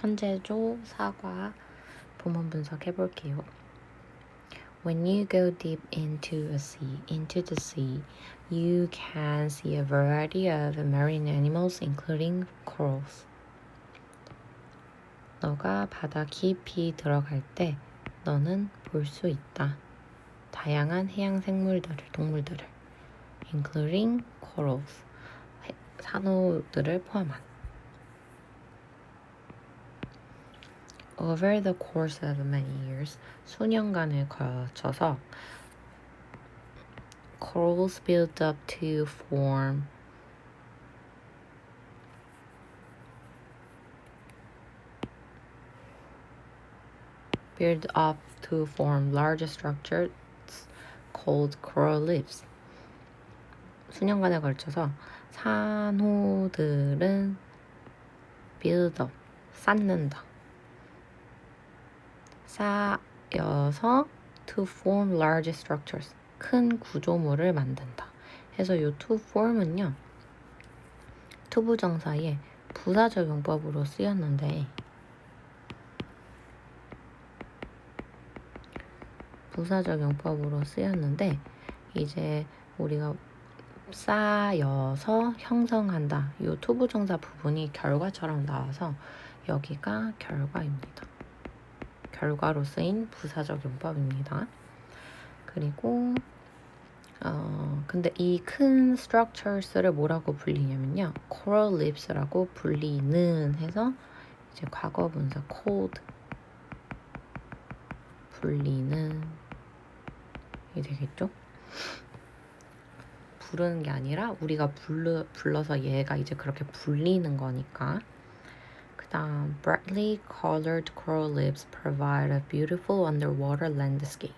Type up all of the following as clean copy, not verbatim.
천재조, 사과, 본문 분석해 볼게요. When you go deep into the sea, you can see a variety of marine animals, including corals. 너가 바다 깊이 들어갈 때 너는 볼 수 있다. 다양한 해양 동물들을, including corals, 산호들을 포함한. Over the course of many years, 수년간을 거쳐서 corals build up to form large structures called coral reefs. 수년간에 걸쳐서 산호들은 build up, 쌓는다. 쌓여서 to form large structures, 큰 구조물을 만든다. 해서 이 to form은요, 투부정사의 부사적 용법으로 쓰였는데 이제 우리가 쌓여서 형성한다. 이 투부정사 부분이 결과처럼 나와서 여기가 결과입니다. 결과로 쓰인 부사적 용법입니다. 그리고 근데 이 큰 structures를 뭐라고 불리냐면요, coral reefs라고 불리는 해서 이제 과거분사 cold 불리는 이 되겠죠? 부르는 게 아니라 우리가 불러서 얘가 이제 그렇게 불리는 거니까. 그 다음 brightly colored coral reefs provide a beautiful underwater landscape.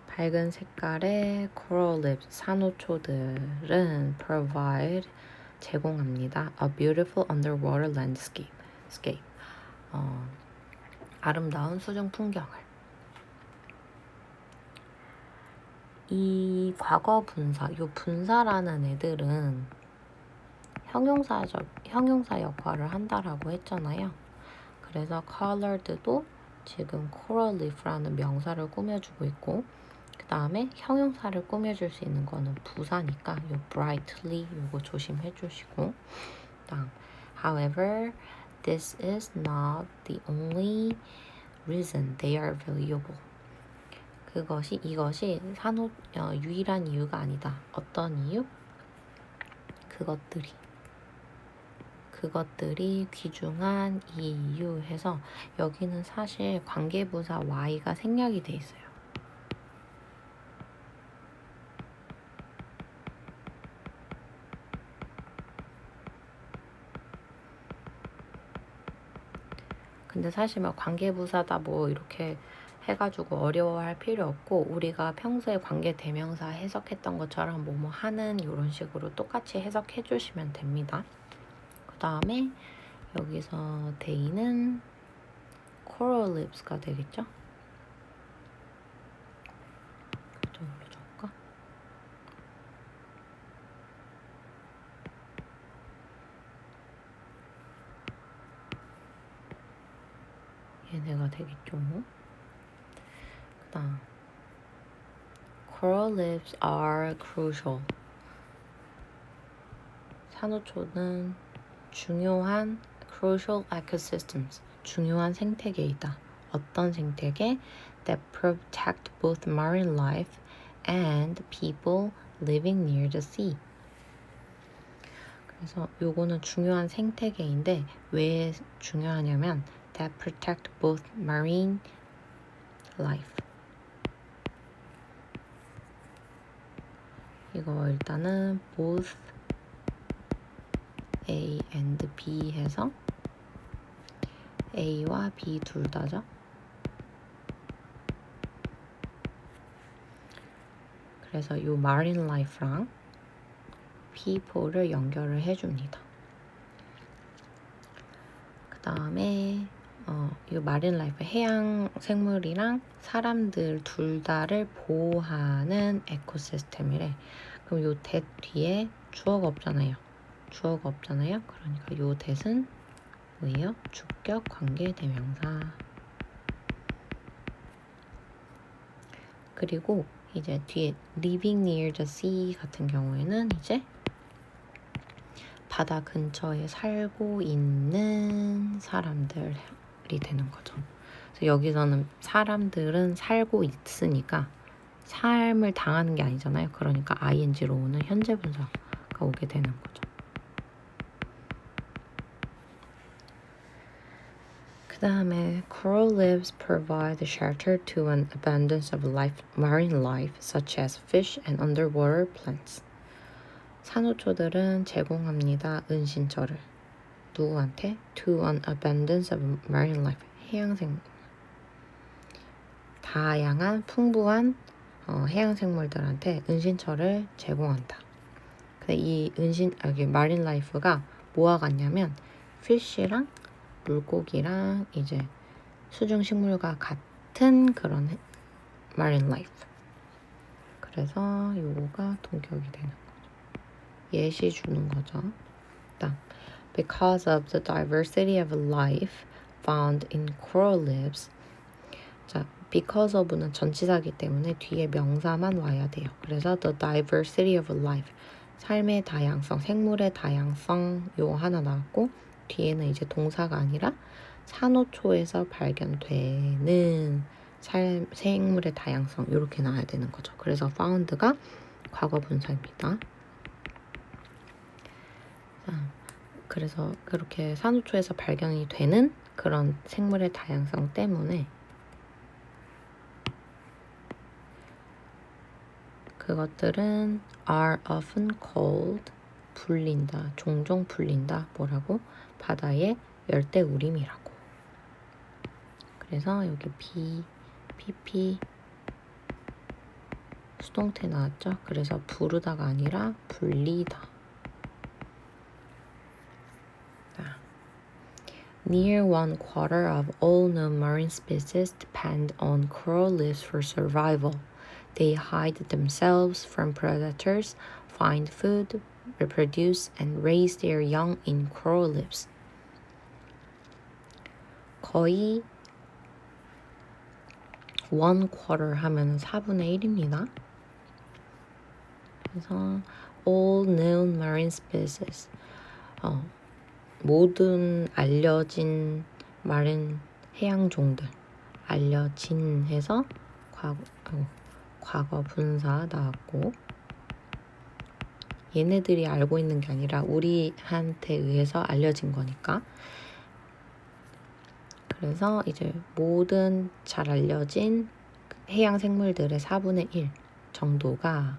밝은 색깔의 coral reefs, 산호초들은 provide, 제공합니다. a beautiful underwater landscape. 아름다운 수중 풍경을. 이 과거 분사, 이 분사라는 애들은 형용사 역할을 한다라고 했잖아요. 그래서 colored도 지금 coral reef라는 명사를 꾸며주고 있고, 그 다음에 형용사를 꾸며줄 수 있는 거는 부사니까 이 brightly 이거 조심해 주시고, 다음 however, this is not the only reason they are valuable. 이것이 유일한 이유가 아니다. 어떤 이유? 그것들이 귀중한 이유 해서 여기는 사실 관계부사 y가 생략이 돼 있어요. 근데 사실 관계부사다 이렇게 해가지고 어려워할 필요 없고, 우리가 평소에 관계대명사 해석했던 것처럼 뭐뭐 하는 이런 식으로 똑같이 해석해 주시면 됩니다. 그 다음에 여기서 they는 coral reefs가 되겠죠? 좀 올려줄까? 얘네가 되겠죠? 그 다음 coral reefs are crucial. 산호초는 중요한 crucial ecosystems, 중요한 생태계이다. 어떤 생태계? That protect both marine life and people living near the sea. 그래서 요거는 중요한 생태계인데 왜 중요하냐면 that protect both marine life. 이거 일단은 both A and B 해서 A와 B 둘 다죠. 그래서 요 marine life랑 people를 연결을 해줍니다. 그 다음에 이 marine life, 해양 생물이랑 사람들 둘 다를 보호하는 에코시스템이래. 그럼 요 that 뒤에 주어가 없잖아요. 그러니까 요 that은 뭐예요? 주격 관계 대명사. 그리고 이제 뒤에 living near the sea 같은 경우에는 이제 바다 근처에 살고 있는 사람들이 되는 거죠. 그래서 여기서는 사람들은 살고 있으니까 삶을 당하는 게 아니잖아요. 그러니까 ing로 오는 현재 분사가 오게 되는 거죠. 그 다음에 coral reefs provide shelter to an abundance of marine life such as fish and underwater plants. 산호초들은 제공합니다. 은신처를. 누구한테? To an abundance of marine life. 해양생물. 다양한 풍부한 해양생물들한테 은신처를 제공한다. 근데 이 마린 라이프가 뭐와 같냐면 피쉬랑 물고기랑 이제 수중식물과 같은 그런 마린 라이프. 그래서 요거가 동격이 되는 거죠. 예시 주는 거죠. 다음, because of the diversity of life found in coral reefs. 자, because of는 전치사기 때문에 뒤에 명사만 와야 돼요. 그래서 the diversity of life, 삶의 다양성, 생물의 다양성 요 하나 나왔고 뒤에는 이제 동사가 아니라 산호초에서 발견되는 생물의 다양성 이렇게 나와야 되는 거죠. 그래서 found가 과거 분사입니다. 그래서 그렇게 산호초에서 발견이 되는 그런 생물의 다양성 때문에 그것들은 are often called 불린다, 종종 불린다. 뭐라고? 바다의 열대우림이라고. 그래서 여기 PP 수동태 나왔죠? 그래서 부르다가 아니라 불리다. Near 1/4 of all known marine species depend on coral reefs for survival. They hide themselves from predators, find food, reproduce, and raise their young in coral reefs. 거의 1/4 하면 4분의 1입니다. 그래서 all known marine species. 모든 알려진 마린 해양종들. 알려진 해서 과거 분사 나왔고 얘네들이 알고 있는 게 아니라 우리한테 의해서 알려진 거니까. 그래서 이제 모든 잘 알려진 해양 생물들의 4분의 1 정도가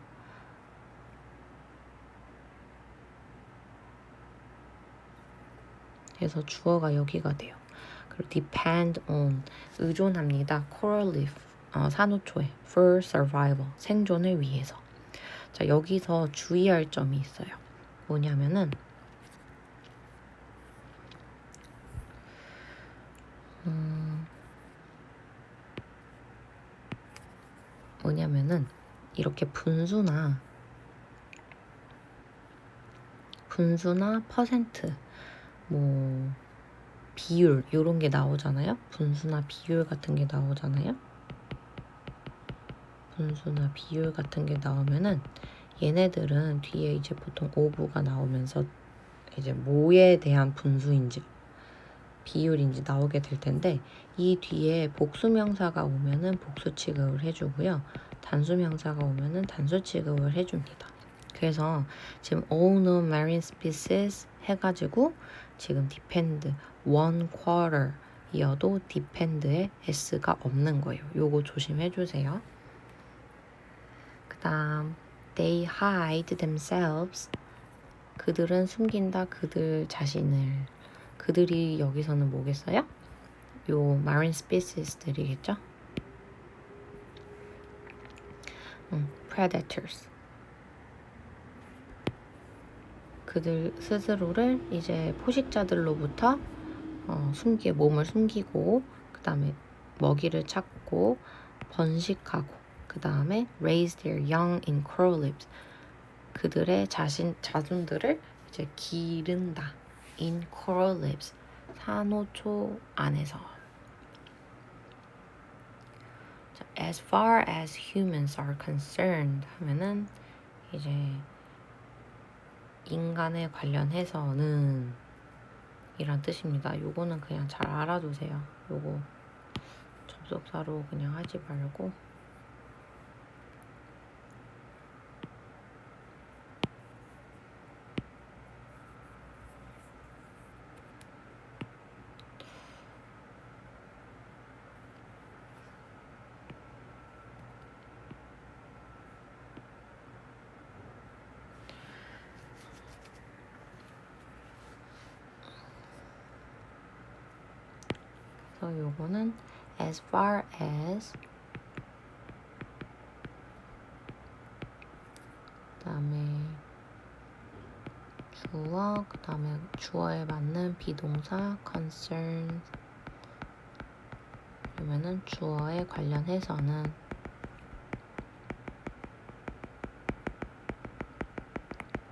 그래서 주어가 여기가 돼요. 그리고 depend on 의존합니다. coral reef 산호초에 for survival 생존을 위해서. 자, 여기서 주의할 점이 있어요. 뭐냐면은 이렇게 분수나 퍼센트 뭐 비율 이런 게 나오잖아요. 분수나 비율 같은 게 나오잖아요. 분수나 비율 같은 게 나오면은 얘네들은 뒤에 이제 보통 오브가 나오면서 이제 뭐에 대한 분수인지 비율인지 나오게 될 텐데 이 뒤에 복수명사가 오면은 복수 취급을 해주고요. 단수명사가 오면은 단수 취급을 해줍니다. 그래서 지금 all known marine species 해가지고 지금 depend 1/4 이어도 depend에 s가 없는 거예요. 요거 조심해주세요. 그 다음 they hide themselves 그들은 숨긴다 그들 자신을 그들이 여기서는 뭐겠어요? 요 marine species들이겠죠? predators 그들 스스로를 이제 포식자들로부터 몸을 숨기고 그 다음에 먹이를 찾고 번식하고 그 다음에 raise their young in coral reefs 그들의 자손들을 이제 기른다. In coral reefs, 산호초 안에서. As far as humans are concerned 하면은 이제 인간에 관련해서는 이란 뜻입니다. 요거는 그냥 잘 알아두세요. 요거 접속사로 그냥 하지 말고. 그래서 요거는 as far as 그다음에 주어, 그다음에 주어에 맞는 비동사 concern 그러면은 주어에 관련해서는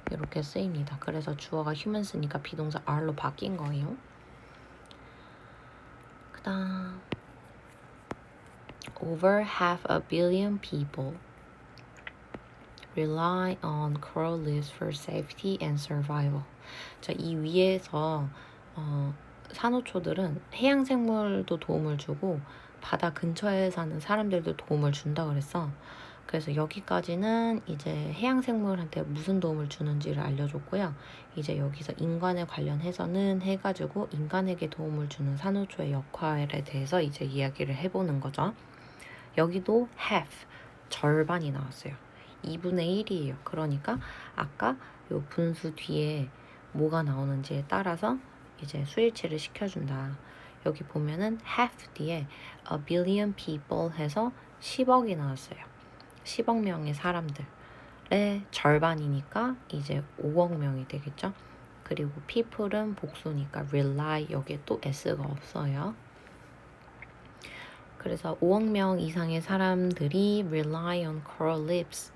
이렇게 쓰입니다. 그래서 주어가 humans니까 비동사 are로 바뀐 거예요. 그다음 over half a billion people rely on coral reefs for safety and survival. 자, 이 위에서 산호초들은 해양 생물도 도움을 주고 바다 근처에 사는 사람들도 도움을 준다 그랬어. 그래서 여기까지는 이제 해양 생물한테 무슨 도움을 주는지를 알려줬고요. 이제 여기서 인간에 관련해서는 해가지고 인간에게 도움을 주는 산호초의 역할에 대해서 이제 이야기를 해보는 거죠. 여기도 half, 절반이 나왔어요. 2분의 1이에요. 그러니까 아까 요 분수 뒤에 뭐가 나오는지에 따라서 이제 수일치를 시켜준다. 여기 보면은 half 뒤에 a billion people 해서 10억이 나왔어요. 10억 명의 사람들의 절반이니까 이제 5억 명이 되겠죠. 그리고 people은 복수니까 rely 여기에 또 s가 없어요. 그래서 5억 명 이상의 사람들이 rely on coral reefs,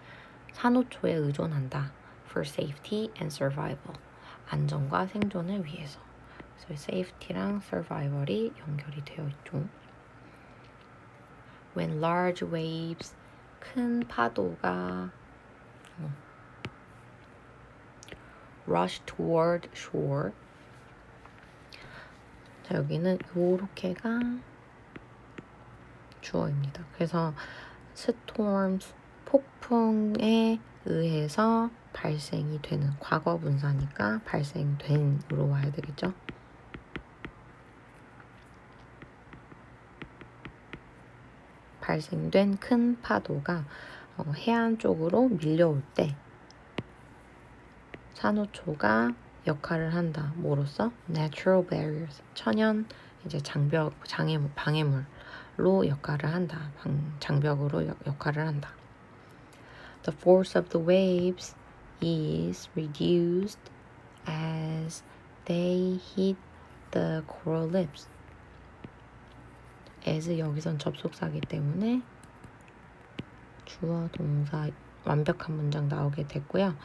산호초에 의존한다. for safety and survival, 안전과 생존을 위해서. 그래서 safety랑 survival이 연결이 되어 있죠. When large waves, 큰 파도가 rush toward shore. 자, 여기는 요렇게가 주어입니다. 그래서 storms, 폭풍에 의해서 발생이 되는 과거 분사니까 발생된으로 와야 되겠죠. 발생된 큰 파도가 해안 쪽으로 밀려올 때 산호초가 역할을 한다. 뭐로써? Natural barriers, 천연 이제 방해물로 역할을 한다. 장벽으로 역할을 한다. The force of the waves is reduced as they hit the coral reefs. as 여기선 접속사기 때문에 주어 동사 완벽한 문장 나오게 됐고요.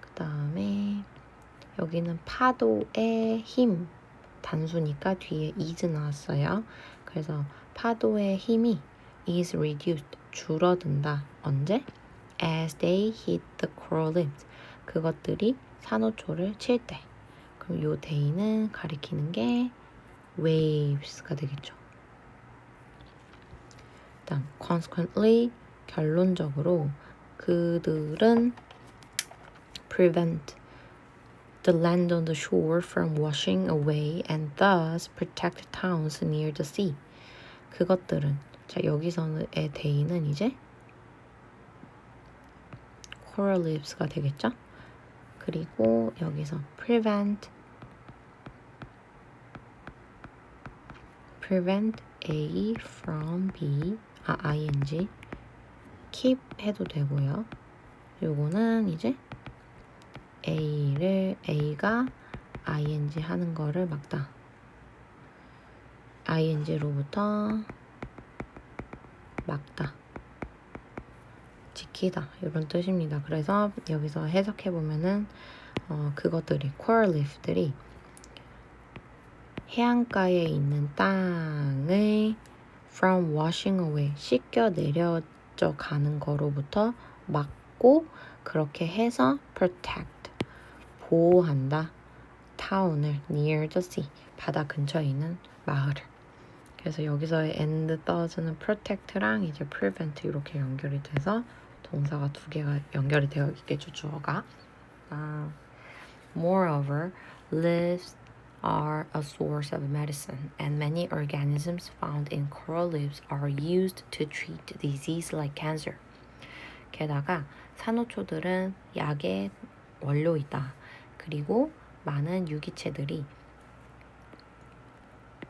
그 다음에 여기는 파도의 힘 단수니까 뒤에 is 나왔어요. 그래서 파도의 힘이 is reduced 줄어든다. 언제? As they hit the coral reefs. 그것들이 산호초를 칠 때. 그럼 요 day는 가리키는 게 waves가 되겠죠. 일단 consequently 결론적으로 그들은 prevent the land on the shore from washing away and thus protect towns near the sea. 그것들은 자 여기서의 day는 이제 coral reefs가 되겠죠. 그리고 여기서 prevent A from B ing keep 해도 되고요. 요거는 이제 A가 ing 하는 거를 막다. ing로부터 막다. 지키다 이런 뜻입니다. 그래서 여기서 해석해 보면은 그것들이 coral reef들이 해안가에 있는 땅을 from washing away 씻겨 내려져 가는 거로부터 막고 그렇게 해서 protect 보호한다 타운을 near the sea 바다 근처에 있는 마을을. 그래서 여기서의 and does는 protect랑 이제 prevent 이렇게 연결이 돼서 동사가 두 개가 연결이 되어 있겠죠, 주어가. Moreover, leaves are a source of medicine, and many organisms found in coral leaves are used to treat disease like cancer. 게다가 산호초들은 약의 원료이다. 그리고 많은 유기체들이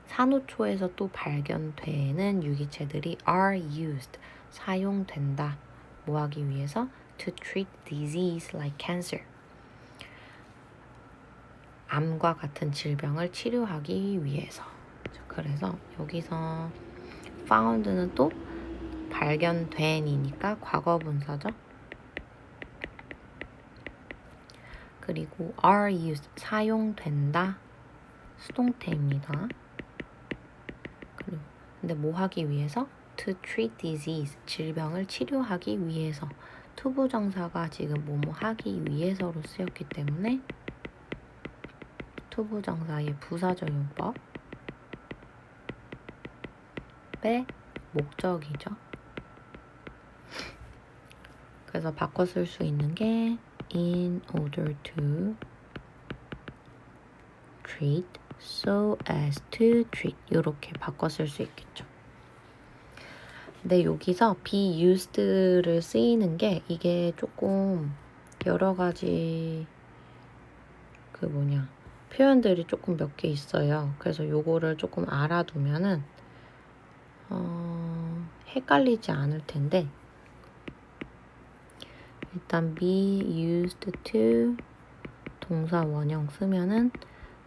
산호초에서 또 발견되는 유기체들이 are used, 사용된다. 뭐 하기 위해서? To treat disease like cancer. 암과 같은 질병을 치료하기 위해서. 그래서 여기서 found는 또 발견된이니까 과거분사죠. 그리고 are used, 사용된다. 수동태입니다. 근데 뭐 하기 위해서? To treat disease, 질병을 치료하기 위해서. 투부정사가 지금 뭐뭐 하기 위해서로 쓰였기 때문에 투부정사의 부사적용법의 목적이죠. 그래서 바꿔 쓸 수 있는 게 in order to treat, so as to treat 이렇게 바꿔 쓸 수 있겠죠. 근데 여기서 be used를 쓰이는 게 이게 조금 여러 가지 표현들이 조금 몇 개 있어요. 그래서 요거를 조금 알아두면은 헷갈리지 않을 텐데 일단 be used to 동사 원형 쓰면은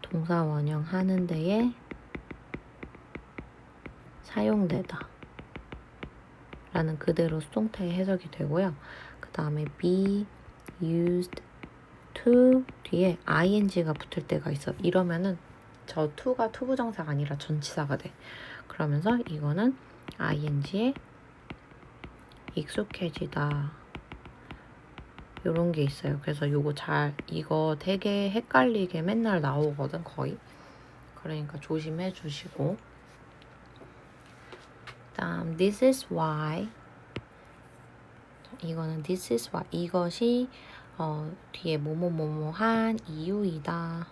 동사 원형 하는 데에 사용되다 라는 그대로 수동태의 해석이 되고요. 그 다음에 be used to 뒤에 ing가 붙을 때가 있어. 이러면은 저 to가 투부정사가 아니라 전치사가 돼. 그러면서 이거는 ing에 익숙해지다 요런 게 있어요. 그래서 이거 되게 헷갈리게 맨날 나오거든, 거의. 그러니까 조심해 주시고. 다음, this is why. 이거는 this is why. 이것이 뒤에 뭐뭐뭐뭐한 이유이다.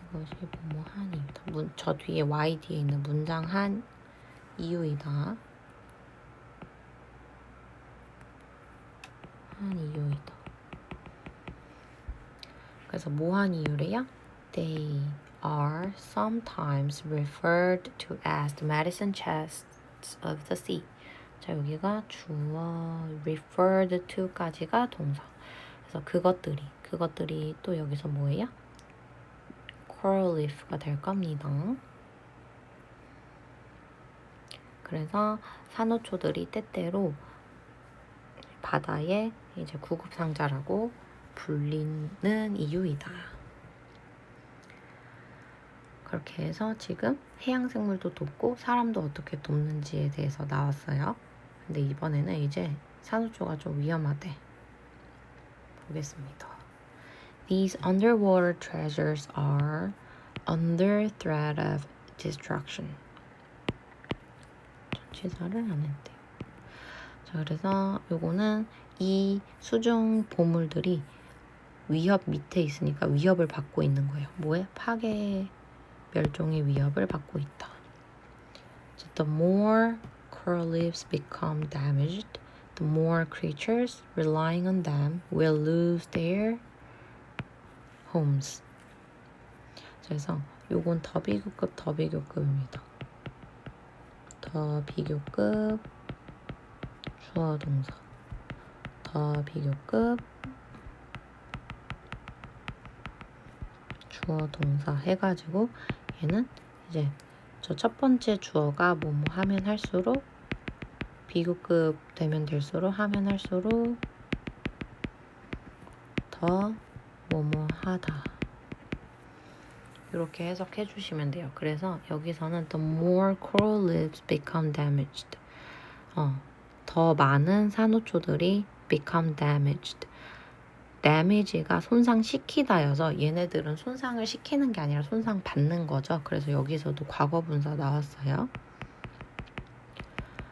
이것이 뭐뭐한 이유다. 저 뒤에 y 뒤에 있는 문장 한 이유이다. 한 이유이다. 그래서 뭐한 이유래요? They are sometimes referred to as the medicine chests of the sea. 자, 여기가 주어 referred to까지가 동사. 그래서 그것들이 또 여기서 뭐예요? coral reef가 될 겁니다. 그래서 산호초들이 때때로 바다의 이제 구급상자라고 불리는 이유이다. 그렇게 해서 지금 해양생물도 돕고 사람도 어떻게 돕는지에 대해서 나왔어요. 근데 이번에는 이제 산호초가 좀 위험하대. 보겠습니다. These underwater treasures are under threat of destruction. 전치사를 안 했대요. 자, 그래서 요거는 이 수중 보물들이 위협 밑에 있으니까 위협을 받고 있는 거예요. 뭐에? 파괴, 멸종의 위협을 받고 있다. The more coral reefs become damaged, the more creatures relying on them will lose their homes. 그래서 요건 더 비교급입니다. 더 비교급 주어 동사 더 비교급 주어 동사 해가지고 얘는 이제 저 첫 번째 주어가 뭐뭐 하면 할수록 비교급 되면 될수록 하면 할수록 더 뭐뭐하다. 이렇게 해석해 주시면 돼요. 그래서 여기서는 the more coral reefs become damaged. 더 많은 산호초들이 become damaged. damage가 손상시키다여서 얘네들은 손상을 시키는 게 아니라 손상받는 거죠. 그래서 여기서도 과거분사 나왔어요.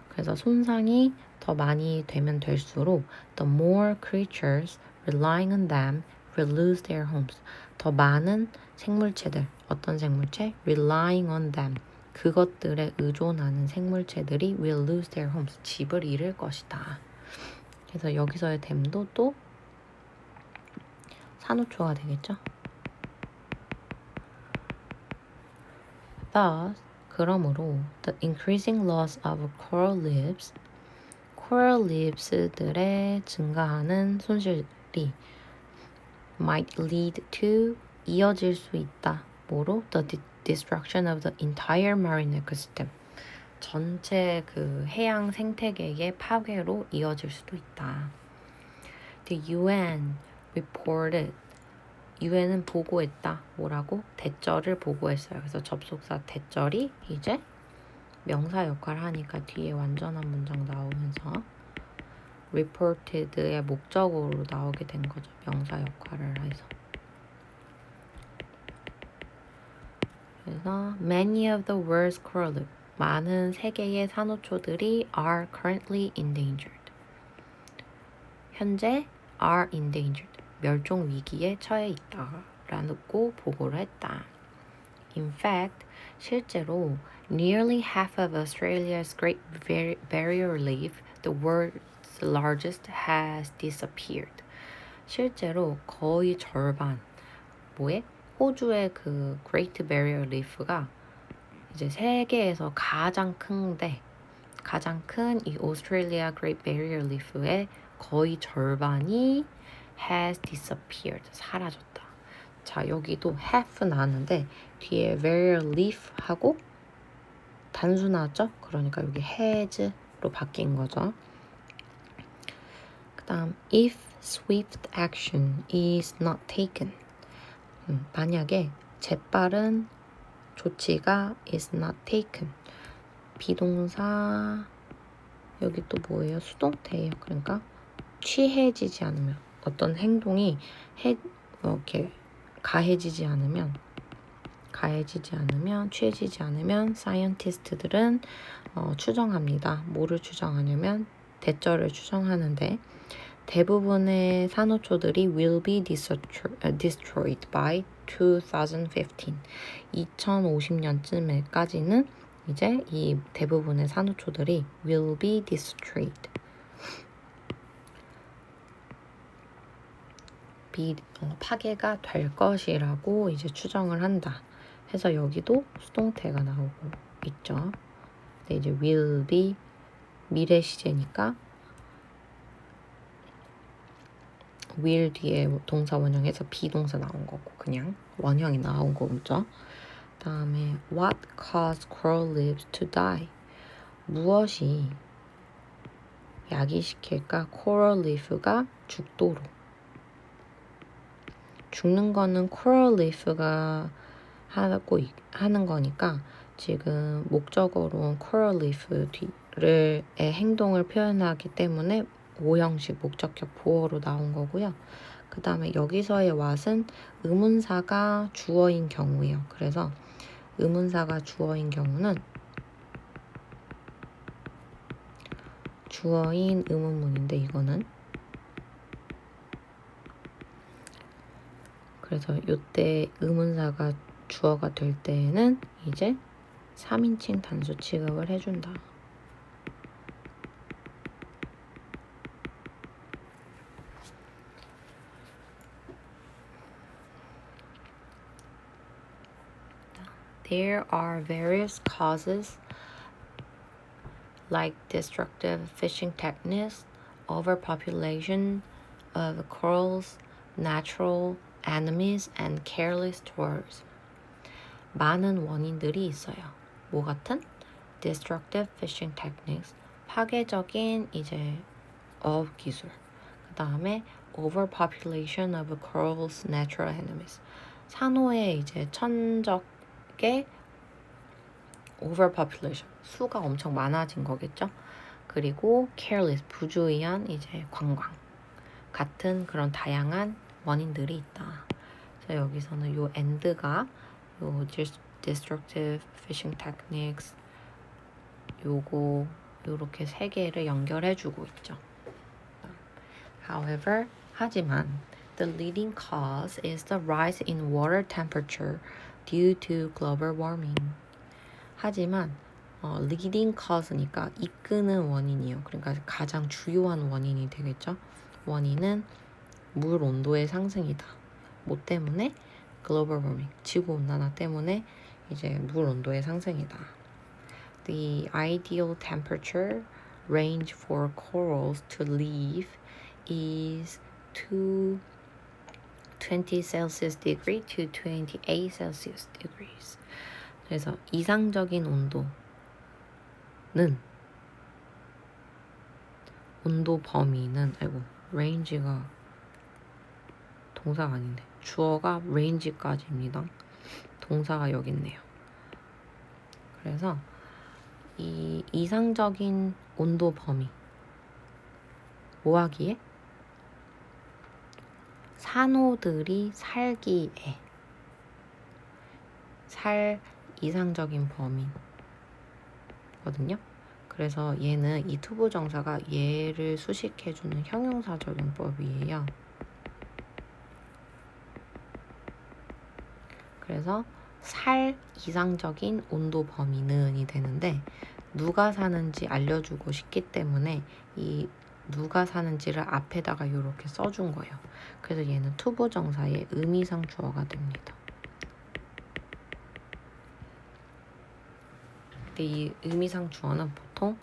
그래서 손상이 더 많이 되면 될수록 the more creatures relying on them will lose their homes. 더 많은 생물체들, 어떤 생물체? relying on them. 그것들에 의존하는 생물체들이 will lose their homes. 집을 잃을 것이다. 그래서 여기서의 them도 또 산호초가 되겠죠. Thus, 그러므로 the increasing loss of coral reefs, coral reefs들의 증가하는 손실이 might lead to 이어질 수 있다. 뭐로? The destruction of the entire marine ecosystem. 전체 그 해양 생태계의 파괴로 이어질 수도 있다. The UN reported. UN은 보고했다. 뭐라고? 대절을 보고했어요. 그래서 접속사 대절이 이제 명사 역할을 하니까 뒤에 완전한 문장 나오면서 reported의 목적어로 나오게 된 거죠. 명사 역할을 해서. 그래서 many of the world's coral reefs, 많은 세계의 산호초들이 are currently endangered. 현재 are endangered. 멸종 위기에 처해 있다라고 보고를 했다. In fact, 실제로 nearly half of Australia's Great Barrier Reef, the world's largest, has disappeared. 실제로 거의 절반, 호주의 그 Great Barrier Reef가 이제 세계에서 가장 큰 이 오스트레일리아 Great Barrier Reef의 거의 절반이 has disappeared. 사라졌다. 자, 여기도 have 나왔는데 뒤에 barrier reef 하고 단수 나왔죠? 그러니까 여기 has로 바뀐 거죠. 그 다음 if swift action is not taken. 만약에 재빠른 조치가 is not taken. 비동사 여기 또 뭐예요? 수동태예요. 그러니까 취해지지 않으면 어떤 행동이 이렇게 가해지지 않으면 취해지지 않으면 사이언티스트들은 추정합니다. 뭐를 추정하냐면 대절을 추정하는데 대부분의 산호초들이 will be destroyed by 2015. 2050년쯤에까지는 이제 이 대부분의 산호초들이 will be destroyed. 파괴가 될 것이라고 이제 추정을 한다. 해서 여기도 수동태가 나오고 있죠. 근데 이제 will be 미래 시제니까 will 뒤에 동사 원형에서 비동사 나온 거고 그냥 원형이 나온 거죠. 다음에 what caused coral reefs to die? 무엇이 야기시킬까? coral reef가 죽도록. 죽는 거는 coral reef가 하는 거니까 지금 목적어로 coral reef의 행동을 표현하기 때문에 오형식 목적격 보어로 나온 거고요. 그 다음에 여기서의 what은 의문사가 주어인 경우예요. 그래서 의문사가 주어인 경우는 주어인 의문문인데 이거는 그래서 이때 의문사가 주어가 될 때에는 이제 3인칭 단수 취급을 해준다. There are various causes like destructive fishing techniques, overpopulation of corals, natural enemies, and careless tourism. 많은 원인들이 있어요. 뭐 같은? Destructive fishing techniques, 파괴적인 이제 어업 기술. 그 다음에 overpopulation of corals natural enemies. 산호의 이제 천적의 overpopulation. 수가 엄청 많아진 거겠죠. 그리고 careless, 부주의한 이제 관광. 같은 그런 다양한 원인들이 있다. 그래서 여기서는 요 end가 요 destructive fishing techniques 요거 요렇게 세 개를 연결해주고 있죠. However, 하지만 the leading cause is the rise in water temperature due to global warming. 하지만 leading cause니까 이끄는 원인이요. 그러니까 가장 주요한 원인이 되겠죠. 원인은 물 온도의 상승이다. 뭐 때문에? global warming, 지구 온난화 때문에 이제 물 온도의 상승이다. The ideal temperature range for corals to live is 20 Celsius degree to 28 Celsius degrees. 그래서 이상적인 온도 범위는 range가 동사가 아닌데 주어가 range까지입니다. 동사가 여기 있네요. 그래서 이 이상적인 온도 범위 뭐 하기에? 산호들이 살기에 살 이상적인 범위거든요. 그래서 얘는 이 투부정사가 얘를 수식해주는 형용사적 용법이에요. 그래서 살 이상적인 온도 범위는이 되는데 누가 사는지 알려주고 싶기 때문에 이 누가 사는지를 앞에다가 이렇게 써준 거예요. 그래서 얘는 투부정사의 의미상 주어가 됩니다. 근데 이 의미상 주어는 보통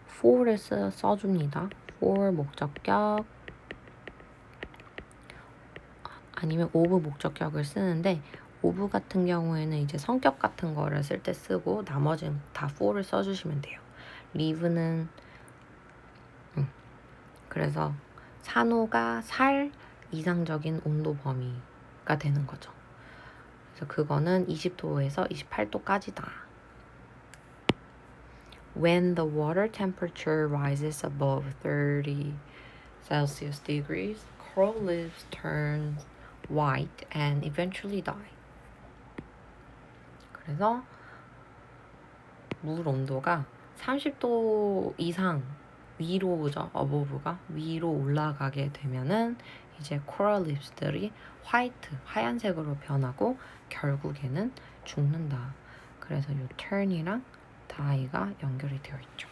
for를 써줍니다. for 목적격 아니면 of 목적격을 쓰는데 of 같은 경우에는 이제 성격 같은 거를 쓸 때 쓰고 나머지는 다 for를 써주시면 돼요. live는 그래서 산호가 살 이상적인 온도 범위가 되는 거죠. 그래서 그거는 20도에서 28도까지다. When the water temperature rises above 30 Celsius degrees, coral leaves turn white and eventually die. 그래서 물 온도가 30도 이상 위로죠. above가 위로 올라가게 되면은 이제 코럴 립스들이 하얀색으로 변하고 결국에는 죽는다. 그래서 이 turn이랑 die가 연결이 되어 있죠.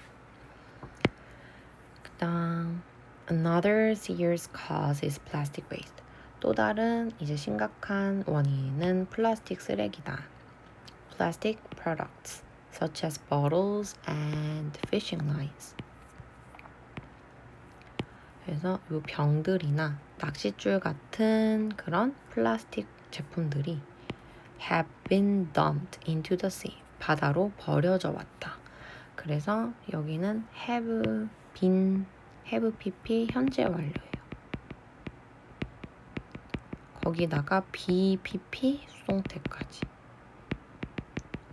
그다음 another serious cause is plastic waste. 또 다른 이제 심각한 원인은 플라스틱 쓰레기다. Plastic products such as bottles and fishing lines. 그래서 이 병들이나 낚싯줄 같은 그런 플라스틱 제품들이 have been dumped into the sea. 바다로 버려져 왔다. 그래서 여기는 have pp 현재 완료예요. 거기다가 be pp 수동태까지.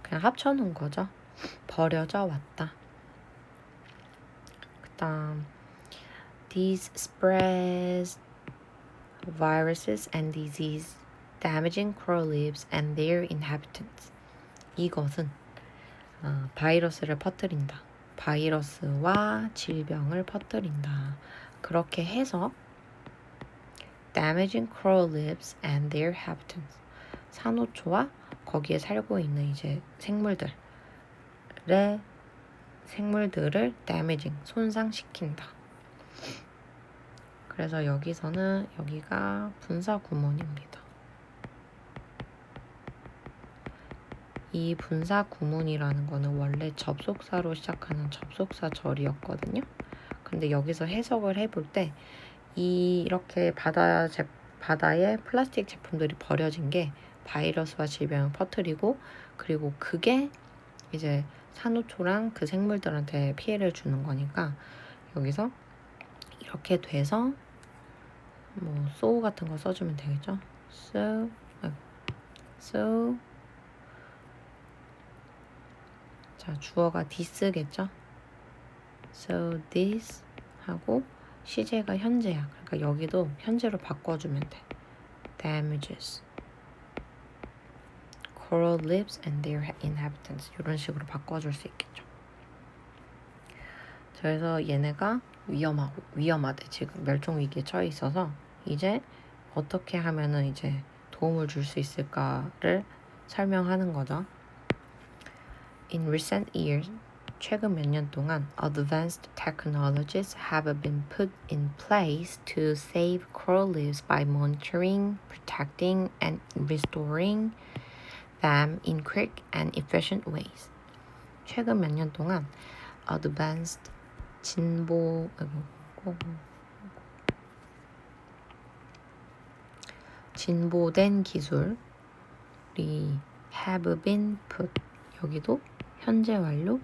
그냥 합쳐놓은 거죠. 버려져 왔다. 그 다음 These spread viruses and disease, damaging coral reefs and their inhabitants. 이것은 바이러스를 퍼뜨린다. 바이러스와 질병을 퍼뜨린다. 그렇게 해서 damaging coral reefs and their inhabitants. 산호초와 거기에 살고 있는 이제 생물들을 damaging, 손상시킨다. 그래서 여기서는 여기가 분사 구문입니다. 이 분사 구문이라는 거는 원래 접속사로 시작하는 접속사절이었거든요. 근데 여기서 해석을 해볼 때 이렇게 바다에 플라스틱 제품들이 버려진 게 바이러스와 질병을 퍼뜨리고 그리고 그게 이제 산호초랑 그 생물들한테 피해를 주는 거니까 여기서 이렇게 돼서 뭐 so 같은 거 써주면 되겠죠. so 자 주어가 this겠죠. so this 하고 시제가 현재야. 그러니까 여기도 현재로 바꿔주면 돼. damages coral reefs and their inhabitants 이런 식으로 바꿔줄 수 있겠죠. 그래서 얘네가 위험하대. 지금 멸종 위기에 처해 있어서 이제 어떻게 하면은 이제 도움을 줄 수 있을까를 설명하는 거죠. In recent years, 최근 몇 년 동안 advanced technologies have been put in place to save coral reefs by monitoring, protecting, and restoring them in quick and efficient ways. 최근 몇 년 동안 advanced 진보된 기술이 have been put 여기도 현재 완료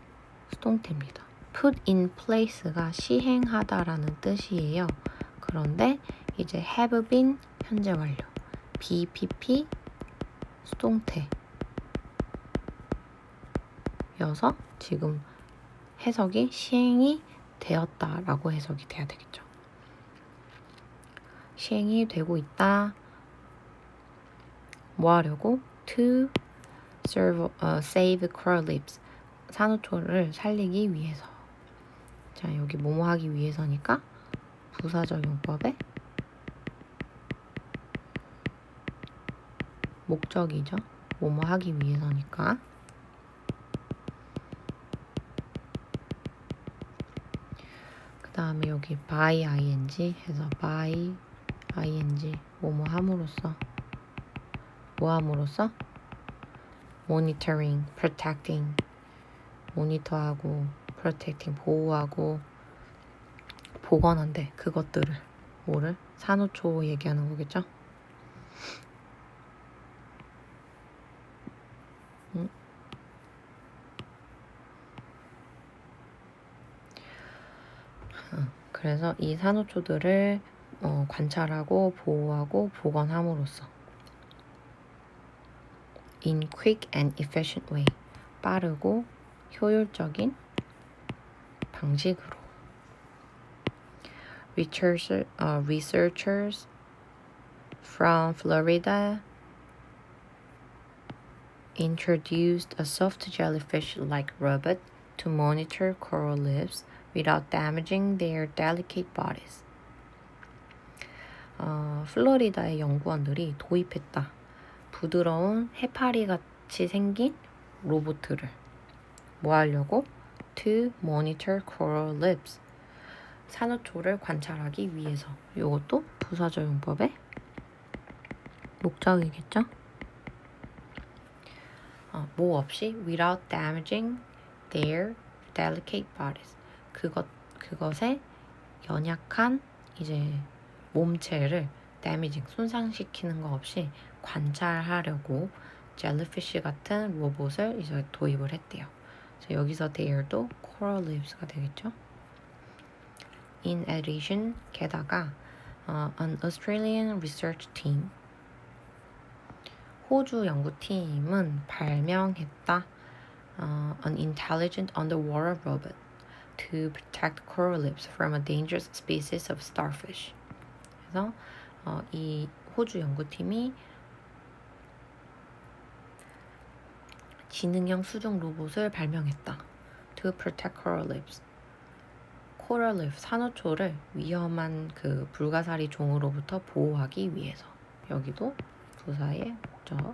수동태입니다. put in place가 시행하다라는 뜻이에요. 그런데 이제 have been 현재 완료 BPP 수동태여서 지금 해석이 시행이 되었다라고 해석이 돼야 되겠죠. 시행이 되고 있다. 뭐 하려고? To save coral reefs. 산호초를 살리기 위해서. 자, 여기 뭐뭐 하기 위해서니까 부사적 용법의 목적이죠. 뭐뭐 하기 위해서니까. 그 다음에 여기 by ing 해서 by ing 뭐뭐 함으로써 뭐 함으로써 monitoring, protecting 모니터하고 protecting 보호하고 보건한데 그것들을 뭐를 산호초 얘기하는 거겠죠? 그래서 이 산호초들을 관찰하고 보호하고 보건함으로써 in quick and efficient way 빠르고 효율적인 방식으로 researchers from Florida introduced a soft jellyfish-like robot to monitor coral reefs without damaging their delicate bodies. 플로리다의 연구원들이 도입했다. 부드러운 해파리 같이 생긴 로봇을 뭐 하려고? To monitor coral reefs. 산호초를 관찰하기 위해서. 이것도 부사적 용법의 목적이겠죠? 뭐 없이 without damaging their delicate bodies. 그것의 연약한 이제 몸체를 damaging 손상시키는 거 없이 관찰하려고 젤리피쉬 같은 로봇을 이제 도입을 했대요. 그래서 여기서 there도 coral reefs가 되겠죠. In addition, 게다가 an Australian research team 호주 연구팀은 발명했다. An intelligent underwater robot to protect coral reefs from a dangerous species of starfish. 그래서 이 호주 연구팀이 지능형 수중 로봇을 발명했다. To protect coral reefs. coral reef 산호초를 위험한 그 불가사리 종으로부터 보호하기 위해서. 여기도 부사의 목적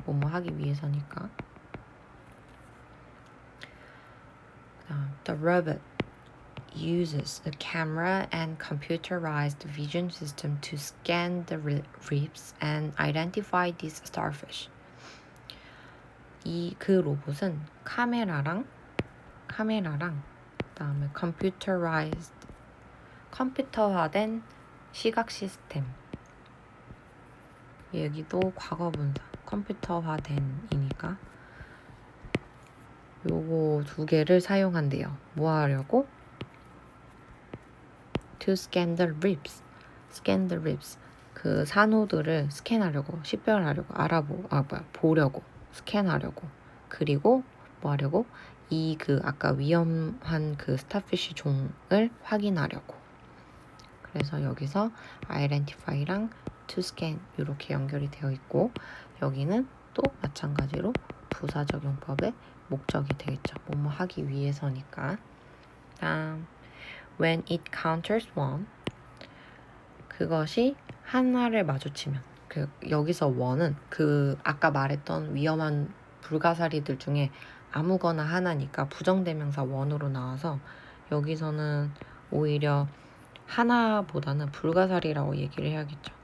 뭐뭐 하기 위해서니까. The robot uses a camera and computerized vision system to scan the reefs and identify these starfish. 그 로봇은 카메라랑 그다음에 컴퓨터화된 시각 시스템. 여기도 과거분사 컴퓨터화된이니까 요거 두 개를 사용한대요. 뭐 하려고? To scan the ribs. scan the ribs. 그 산호들을 스캔하려고, 식별하려고, 보려고, 스캔하려고. 그리고 뭐 하려고? 이 아까 위험한 스타피쉬 종을 확인하려고. 그래서 여기서 identify랑 to scan 이렇게 연결이 되어 있고, 여기는 또 마찬가지로 부사적용법의 목적이 되겠죠. 뭐뭐 하기 위해서니까. 다음, when it counters one, 그것이 하나를 마주치면, 여기서 one은 아까 말했던 위험한 불가사리들 중에 아무거나 하나니까 부정대명사 one으로 나와서 여기서는 오히려 하나보다는 불가사리라고 얘기를 해야겠죠.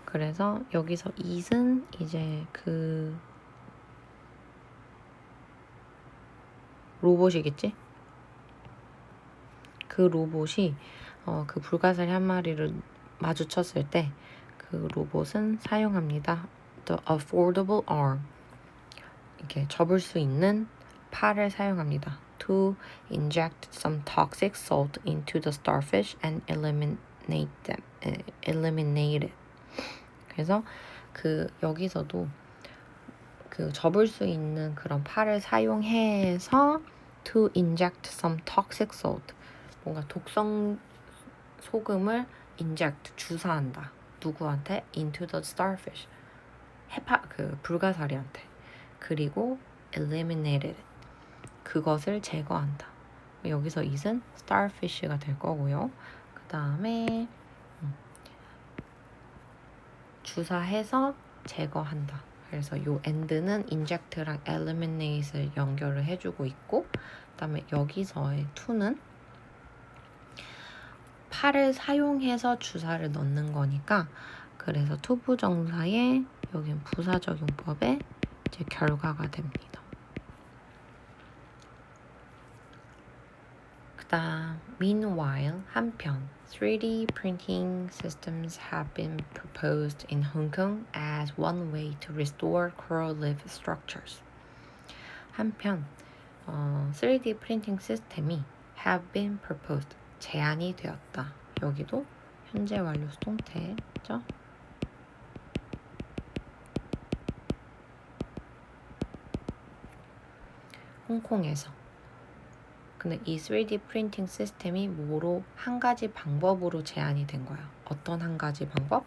그래서 여기서 it은 이제 로봇이겠지? 그 로봇이 그 불가사리 한 마리를 마주쳤을 때 그 로봇은 사용합니다. The affordable arm. 이렇게 접을 수 있는 팔을 사용합니다. To inject some toxic salt into the starfish and eliminate it. 그래서 여기서도 접을 수 있는 그런 팔을 사용해서 to inject some toxic salt. 뭔가 독성 소금을 inject, 주사한다. 누구한테? into the starfish. 불가사리한테. 그리고 eliminated. 그것을 제거한다. 여기서 it은 starfish가 될 거고요. 그 다음에 주사해서 제거한다. 그래서 요 end는 inject랑 eliminate을 연결을 해주고 있고, 그 다음에 여기서의 to는 팔을 사용해서 주사를 넣는 거니까, 그래서 투부정사의 여긴 부사적용법의 이제 결과가 됩니다. 그다음 meanwhile, 한편 3D printing systems have been proposed in Hong Kong as one way to restore coral reef structures. 한편 3D 프린팅 시스템이 have been proposed, 제안이 되었다. 여기도 현재 완료 수동태죠. 홍콩에서. 근데 이 3D 프린팅 시스템이 한 가지 방법으로 제안이 된 거야. 어떤 한 가지 방법?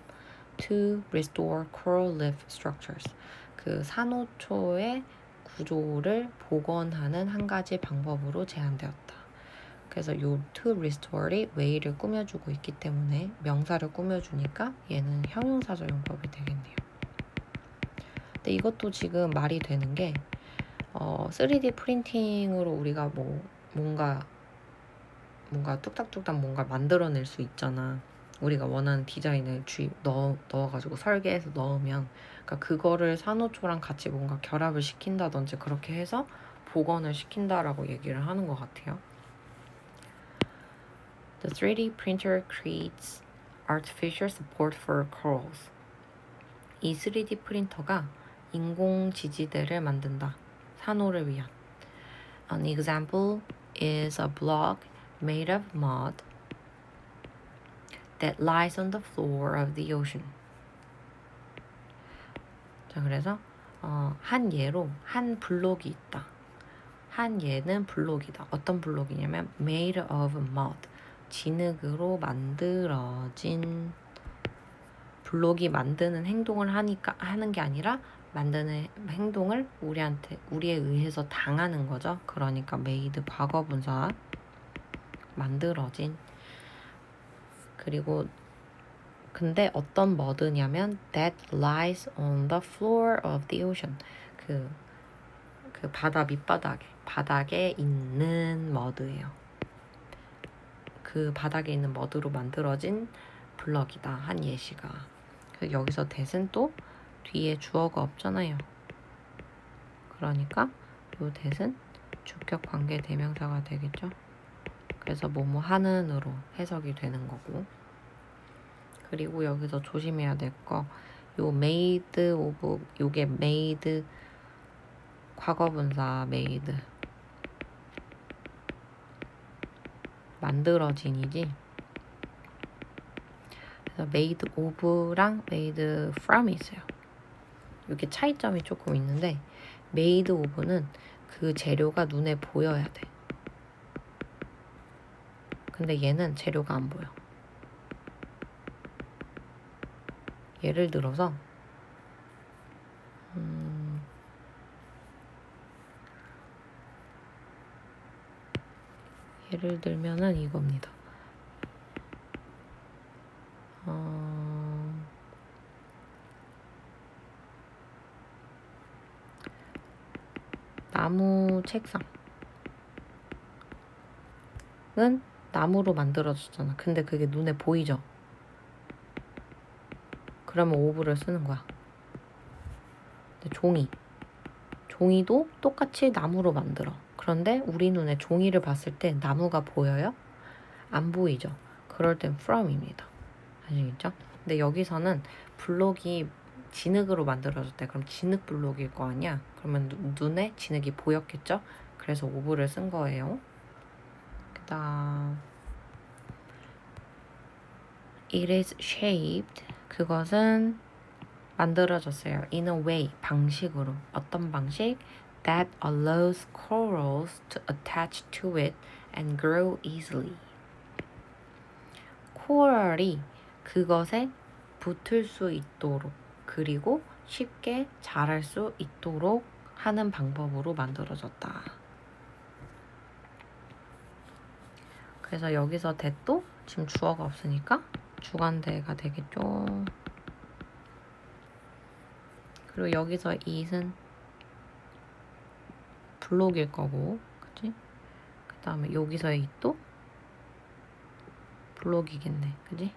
To restore coral reef structures. 산호초의 구조를 복원하는 한 가지 방법으로 제안되었다. 그래서 요 to restore이 way를 꾸며주고 있기 때문에 명사를 꾸며주니까 얘는 형용사적용법이 되겠네요. 근데 이것도 지금 말이 되는 게 3D 프린팅으로 우리가 뭔가 뚝딱뚝딱 뭔가 만들어낼 수 있잖아. 우리가 원하는 디자인을 넣어가지고 설계해서 넣으면, 그러니까 그거를 산호초랑 같이 뭔가 결합을 시킨다든지 그렇게 해서 복원을 시킨다라고 얘기를 하는 것 같아요. The 3D printer creates artificial support for corals. 이 3D 프린터가 인공 지지대를 만든다. 산호를 위한. An example is a block made of mud that lies on the floor of the ocean. 자, 그래서 한 예로 한 블록이 있다. 한 예는 블록이다. 어떤 블록이냐면 made of mud. 진흙으로 만들어진. 블록이 만드는 행동을 하는 게 아니라 만드는 행동을 우리에 의해서 당하는 거죠. 그러니까 made 과거분사, 만들어진. 그리고 근데 어떤 머드냐면 that lies on the floor of the ocean. 그 바다 바닥에 있는 머드예요. 그 바닥에 있는 머드로 만들어진 블럭이다. 한 예시가. 여기서 that은 또 뒤에 주어가 없잖아요. 그러니까 요 that은 주격 관계 대명사가 되겠죠. 그래서 뭐뭐 하는으로 해석이 되는 거고. 그리고 여기서 조심해야 될 거, 요 made of, 요게 made 과거분사 made 만들어진이지. 그래서 made of랑 made from이 있어요. 이게 차이점이 조금 있는데 made of는 그 재료가 눈에 보여야 돼. 근데 얘는 재료가 안 보여. 예를 들어서 예를 들면은 이겁니다. 나무 책상은 나무로 만들어졌잖아. 근데 그게 눈에 보이죠? 그러면 오브를 쓰는 거야. 근데 종이도 똑같이 나무로 만들어. 그런데 우리 눈에 종이를 봤을 때 나무가 보여요? 안 보이죠? 그럴 땐 from입니다. 아시겠죠? 근데 여기서는 블록이 진흙으로 만들어졌대. 그럼 진흙 블록일 거 아니야? 그러면 눈에 진흙이 보였겠죠? 그래서 오브를 쓴 거예요. 그다음 it is shaped. 그것은 만들어졌어요. in a way, 방식으로. 어떤 방식? that allows corals to attach to it and grow easily. 코럴이 그것에 붙을 수 있도록 그리고 쉽게 자랄 수 있도록 하는 방법으로 만들어졌다. 그래서 여기서 that도 지금 주어가 없으니까 주관대가 되겠죠. 그리고 여기서 it은 블록일 거고, 그치? 그 다음에 여기서의 it도 블록이겠네, 그치?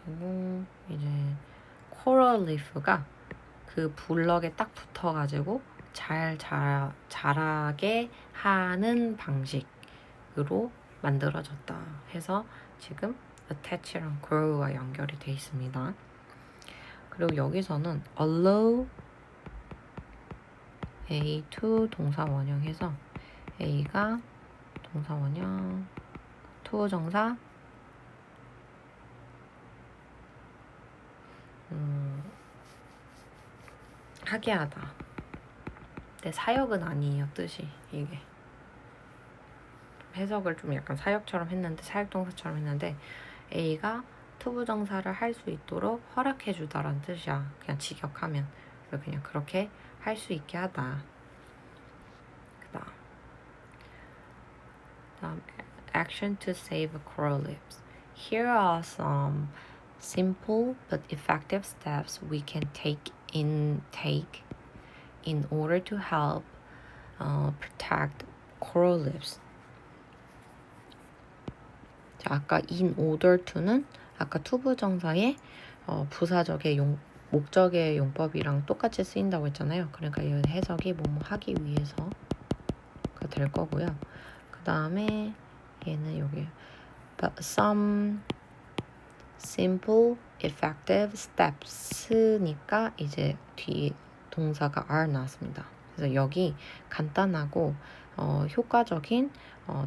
그리고 이제 코럴 리프가 그 블럭에 딱 붙어가지고 잘 자라게 하는 방식으로 만들어졌다 해서 지금 attach랑 grow와 연결이 돼 있습니다. 그리고 여기서는 allow A to 동사 원형해서 A가 동사 원형, to 정사, 하게 하다. 근데 사역은 아니에요, 뜻이. 이게 해석을 좀 약간 사역처럼 했는데, 사역동사처럼 했는데 A가 투부정사를 할 수 있도록 허락해 주다라는 뜻이야. 그냥 직역하면. 그래서 그냥 그렇게 할 수 있게 하다. 그다음 action to save coral reefs. Here are some simple but effective steps we can take in order to help protect coral reefs. 자, 아까 in order to는 아까 투부정사의 부사적의 목적의 용법이랑 똑같이 쓰인다고 했잖아요. 그러니까 이 해석이 뭐뭐 하기 위해서가 될 거고요. 그 다음에 얘는 여기 some simple effective steps니까 이제 뒤에 동사가 are 나왔습니다. 그래서 여기 간단하고 효과적인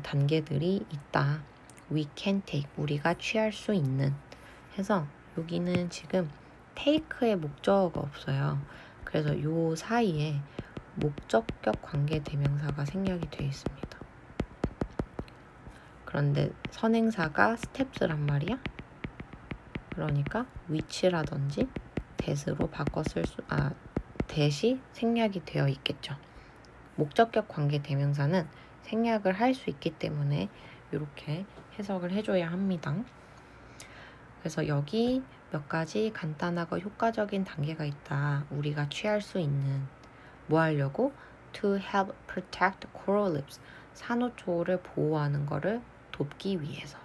단계들이 있다. we can take, 우리가 취할 수 있는 해서 여기는 지금 take의 목적어가 없어요. 그래서 요 사이에 목적격 관계 대명사가 생략이 되어 있습니다. 그런데 선행사가 steps란 말이야. 그러니까 which라든지 that으로 바꿔 that이 생략이 되어 있겠죠. 목적격 관계 대명사는 생략을 할 수 있기 때문에 이렇게 해석을 해줘야 합니다. 그래서 여기 몇 가지 간단하고 효과적인 단계가 있다. 우리가 취할 수 있는 뭐 하려고? To help protect coral reefs. 산호초를 보호하는 거를 돕기 위해서.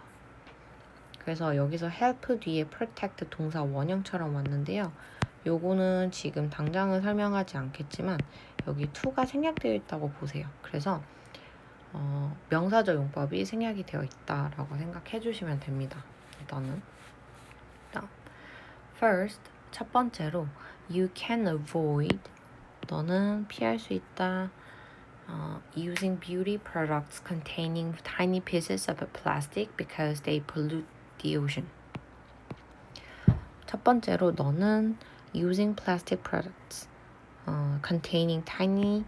그래서 여기서 help 뒤에 protect 동사 원형처럼 왔는데요. 요거는 지금 당장은 설명하지 않겠지만 여기 to가 생략되어 있다고 보세요. 그래서 명사적 용법이 생략이 되어 있다라고 생각해 주시면 됩니다. 너는. First, 첫 번째로 you can avoid, 너는 피할 수 있다. Using beauty products containing tiny pieces of plastic because they pollute the ocean. 첫 번째로 너는 using plastic products containing tiny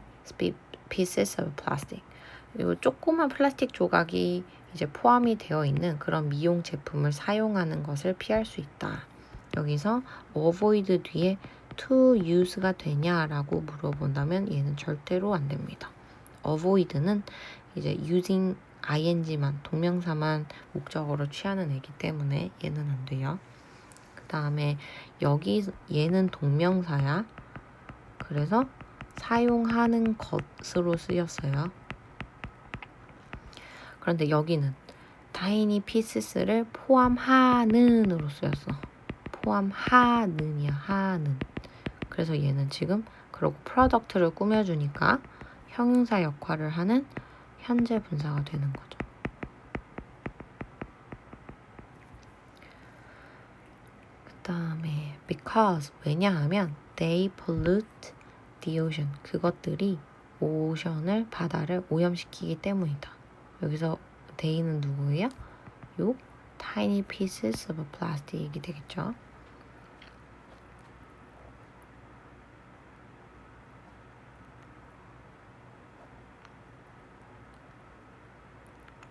pieces of plastic. 이 조그만 플라스틱 조각이 이제 포함이 되어 있는 그런 미용 제품을 사용하는 것을 피할 수 있다. 여기서 avoid 뒤에 to use가 되냐라고 물어본다면 얘는 절대로 안 됩니다. avoid는 이제 using ing만 동명사만 목적어로 취하는 애기 때문에 얘는 안 돼요. 그 다음에 여기 얘는 동명사야. 그래서 사용하는 것으로 쓰였어요. 그런데 여기는 tiny pieces를 포함하는으로 쓰였어. 포함하는이야, 하는. 그래서 얘는 지금 그러고 프로덕트를 꾸며주니까 형용사 역할을 하는 현재 분사가 되는 거죠. 그 다음에 because, 왜냐하면 they pollute the ocean, 그것들이 오션을, 바다를 오염시키기 때문이다. 여기서 they는 누구예요? 요 tiny pieces of plastic이 되겠죠.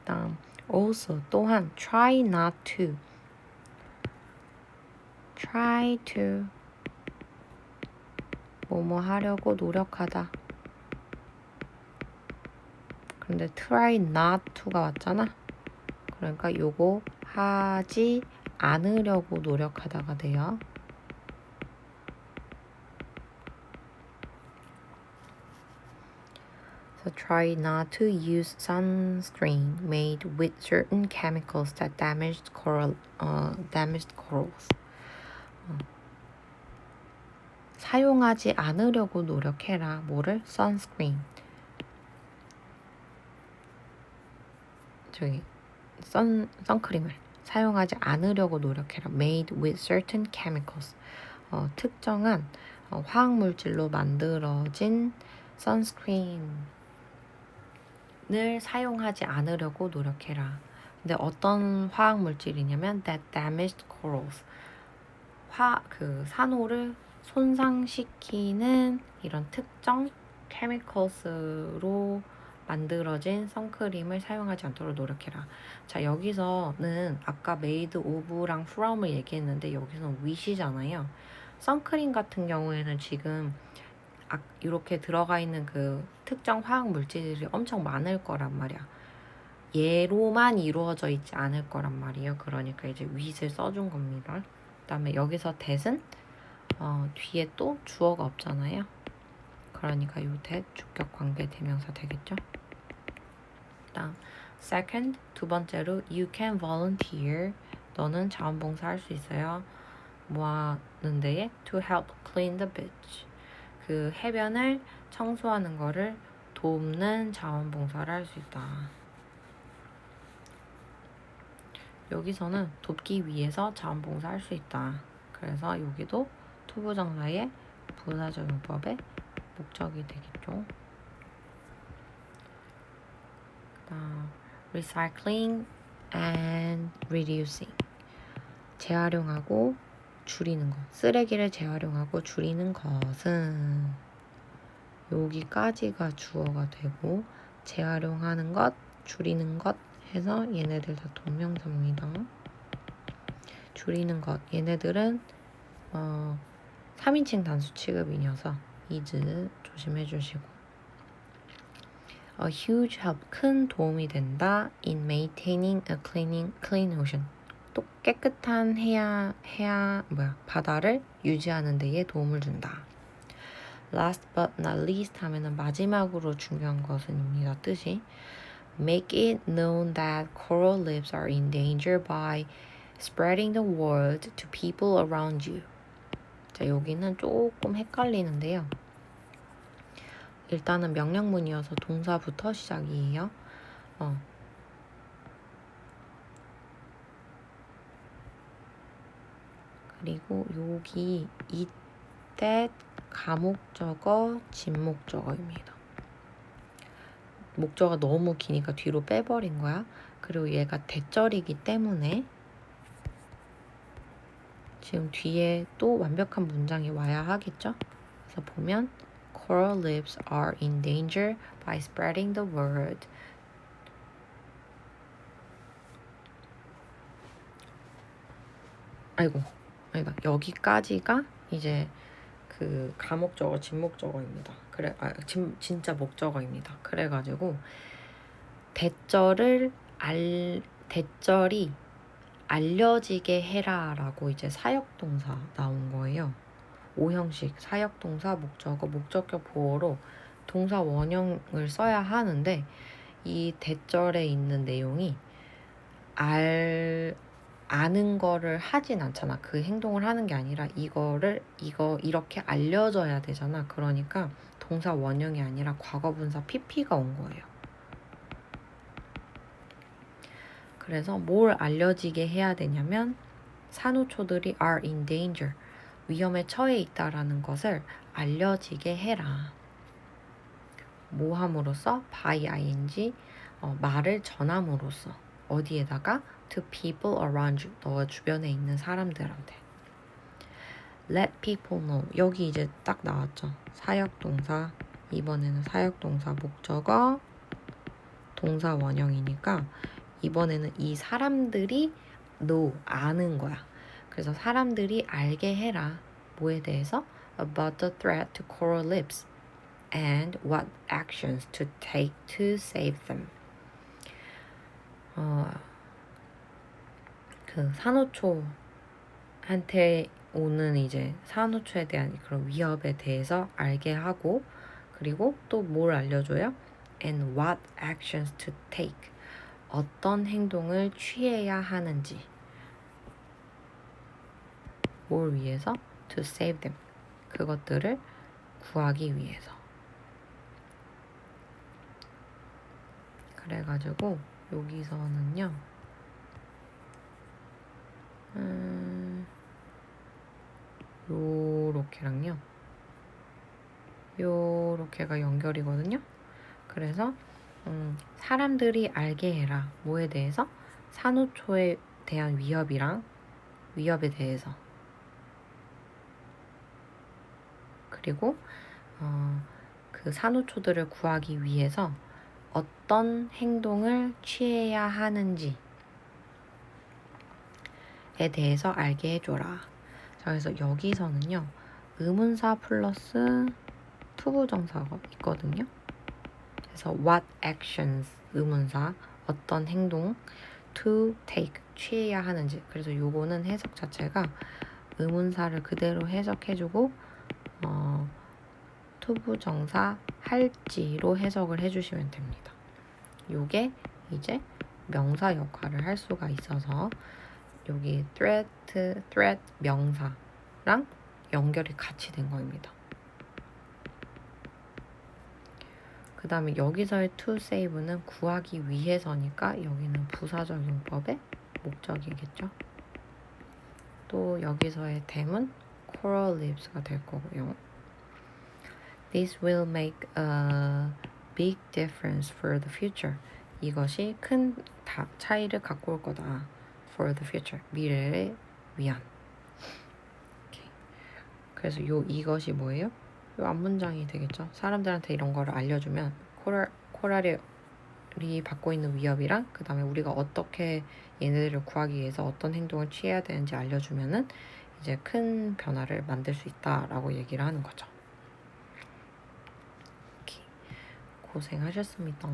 다음 also, 또한 try not to, try to 뭐뭐 하려고 노력하다. 근데 try not to가 왔잖아. 그러니까 요거 하지 않으려고 노력하다가 돼요. So try not to use sunscreen made with certain chemicals that damaged corals. 사용하지 않으려고 노력해라. 뭐를? sunscreen. 저기 선크림을 사용하지 않으려고 노력해라. made with certain chemicals. 특정한 화학물질로 만들어진 선스크린을 사용하지 않으려고 노력해라. 근데 어떤 화학물질이냐면 that damaged corals. 그 산호를 손상시키는 이런 특정 chemicals로 만들어진 선크림을 사용하지 않도록 노력해라. 자, 여기서는 아까 made of랑 from을 얘기했는데 여기서는 with이잖아요. 선크림 같은 경우에는 지금 이렇게 들어가 있는 그 특정 화학 물질들이 엄청 많을 거란 말이야. 얘로만 이루어져 있지 않을 거란 말이에요. 그러니까 이제 with을 써준 겁니다. 그 다음에 여기서 that은 뒤에 또 주어가 없잖아요. 그러니까 요 that 주격 관계 대명사 되겠죠. 다음 second, 두 번째로 you can volunteer, 너는 자원봉사 할 수 있어요. 뭐 하는데? to help clean the beach, 그 해변을 청소하는 거를 돕는 자원봉사를 할 수 있다. 여기서는 돕기 위해서 자원봉사 할 수 있다. 그래서 여기도 투부정사의 부사적 용법의 목적이 되겠죠. recycling and reducing, 재활용하고 줄이는 것, 쓰레기를 재활용하고 줄이는 것은 여기까지가 주어가 되고 재활용하는 것, 줄이는 것 해서 얘네들 다 동명사입니다. 줄이는 것, 얘네들은 3인칭 단수 취급이어서 is 조심해 주시고 a huge help, 큰 도움이 된다 in maintaining a clean ocean, 또 깨끗한 바다를 유지하는 데에 도움을 준다. Last but not least 하면은 마지막으로 중요한 것은입니다. 뜻이 make it known that coral reefs are in danger by spreading the word to people around you. 자, 여기는 조금 헷갈리는데요. 일단은 명령문이어서 동사부터 시작이에요. 그리고 여기 이때 가목적어, 진목적어입니다. 목적어가 너무 기니까 뒤로 빼버린 거야. 그리고 얘가 대절이기 때문에 지금 뒤에 또 완벽한 문장이 와야 하겠죠? 그래서 보면 Coral reefs are in danger by spreading the word. 아니다. 여기까지가 이제 그 가목적어, 진목적어입니다. 그래, 진짜 목적어입니다. 그래가지고 대절이 알려지게 해라라고 이제 사역동사 나온 거예요. 5형식 사역동사, 목적어, 목적격 보어로 동사 원형을 써야 하는데 이 대절에 있는 내용이 아는 거를 하진 않잖아. 그 행동을 하는 게 아니라 이렇게 알려져야 되잖아. 그러니까 동사 원형이 아니라 과거분사 PP가 온 거예요. 그래서 뭘 알려지게 해야 되냐면 산호초들이 are in danger, 위험에 처해 있다라는 것을 알려지게 해라. 뭐 함으로써? by ing, 말을 전함으로써. 어디에다가? to people around you, 너 주변에 있는 사람들한테. let people know, 여기 이제 딱 나왔죠. 사역동사, 이번에는 사역동사 목적어, 동사 원형이니까 이번에는 이 사람들이 know, 아는 거야. 그래서 사람들이 알게 해라. 뭐에 대해서? about the threat to coral reefs and what actions to take to save them. 그 산호초한테 오는 이제 산호초에 대한 그런 위협에 대해서 알게 하고, 그리고 또 뭘 알려줘요? and what actions to take, 어떤 행동을 취해야 하는지. 뭘 위해서? to save them, 그것들을 구하기 위해서. 그래가지고 여기서는요 요렇게랑요 요렇게가 연결이거든요. 그래서 사람들이 알게 해라. 뭐에 대해서? 산호초에 대한 위협에 대해서. 그리고 그 산호초들을 구하기 위해서 어떤 행동을 취해야 하는지에 대해서 알게 해줘라. 자, 그래서 여기서는요 의문사 플러스 투부정사가 있거든요. 그래서 what actions 의문사, 어떤 행동, to take 취해야 하는지. 그래서 요거는 해석 자체가 의문사를 그대로 해석해주고 투부정사 할지로 해석을 해주시면 됩니다. 요게 이제 명사 역할을 할 수가 있어서 여기 threat 명사랑 연결이 같이 된 겁니다. 그 다음에 여기서의 to save는 구하기 위해서니까 여기는 부사적 용법의 목적이겠죠. 또 여기서의 댐은 coral reefs가 될 거고요. This will make a big difference for the future. 이것이 큰 차이를 갖고 올 거다. For the future. 미래를 위한. Okay. 그래서 이것이 뭐예요? 요 앞문장이 되겠죠. 사람들한테 이런 거를 알려주면 코랄이 받고 있는 위협이랑 그 다음에 우리가 어떻게 얘네들을 구하기 위해서 어떤 행동을 취해야 되는지 알려주면은 이제 큰 변화를 만들 수 있다라고 얘기를 하는 거죠. 고생하셨습니다.